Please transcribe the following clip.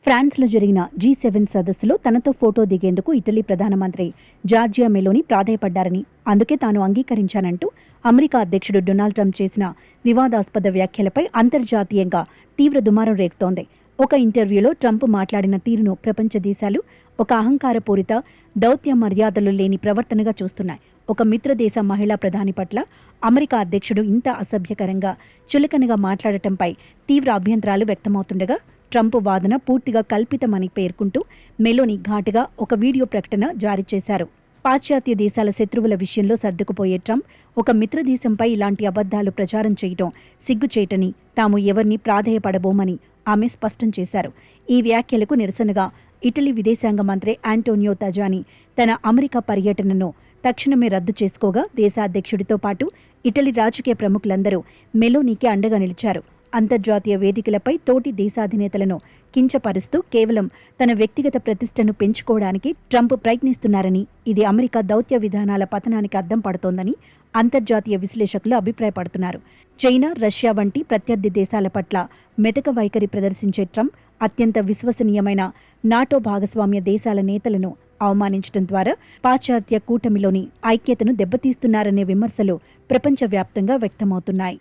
ఫ్రాన్స్లో జరిగిన G7 సదస్సులో తనతో ఫోటో దిగేందుకు ఇటలీ ప్రధానమంత్రి జార్జియా మెలోని ప్రాధేయపడ్డారని, అందుకే తాను అంగీకరించానంటూ అమెరికా అధ్యక్షుడు డొనాల్డ్ ట్రంప్ చేసిన వివాదాస్పద వ్యాఖ్యలపై అంతర్జాతీయంగా తీవ్ర దుమారం రేగుతోంది. ఒక ఇంటర్వ్యూలో ట్రంప్ మాట్లాడిన తీరును ప్రపంచ దేశాలు ఒక అహంకారపూరిత, దౌత్య మర్యాదలు లేని ప్రవర్తనగా చూస్తున్నాయి. ఒక మిత్రదేశ మహిళా ప్రధాని పట్ల అమెరికా అధ్యక్షుడు ఇంత అసభ్యకరంగా, చులకనగా మాట్లాడటంపై తీవ్ర అభ్యంతరాలు వ్యక్తమవుతుండగా, ట్రంప్ వాదన పూర్తిగా కల్పితమని పేర్కొంటూ మెలోని ఘాటుగా ఒక వీడియో ప్రకటన జారీ చేశారు. పాశ్చాత్య దేశాల శత్రువుల విషయంలో సర్దుకుపోయే ట్రంప్ ఒక మిత్రదేశంపై ఇలాంటి అబద్ధాలు ప్రచారం చేయటం సిగ్గుచేటని, తాము ఎవరిని ప్రాధేయపడబోమని ఆమె స్పష్టం చేశారు. ఈ వ్యాఖ్యలకు నిరసనగా ఇటలీ విదేశాంగ మంత్రి ఆంటోనియో తజాని తన అమెరికా పర్యటనను తక్షణమే రద్దు చేసుకోగా, దేశాధ్యక్షుడితో పాటు ఇటలీ రాజకీయ ప్రముఖులందరూ మెలోనీకి అండగా నిలిచారు. అంతర్జాతీయ వేదికలపై తోటి దేశాధినేతలను కించపరుస్తూ కేవలం తన వ్యక్తిగత ప్రతిష్టను పెంచుకోవడానికి ట్రంప్ ప్రయత్నిస్తున్నారని, ఇది అమెరికా దౌత్య విధానాల పతనానికి అద్దం పడుతోందని అంతర్జాతీయ విశ్లేషకులు అభిప్రాయపడుతున్నారు. చైనా, రష్యా వంటి ప్రత్యర్థి దేశాల పట్ల మెతక వైఖరి ప్రదర్శించే ట్రంప్ అత్యంత విశ్వసనీయమైన నాటో భాగస్వామ్య దేశాల నేతలను అవమానించడం ద్వారా పాశ్చాత్య కూటమిలోని ఐక్యతను దెబ్బతీస్తున్నారనే విమర్శలు ప్రపంచవ్యాప్తంగా వ్యక్తమవుతున్నాయి.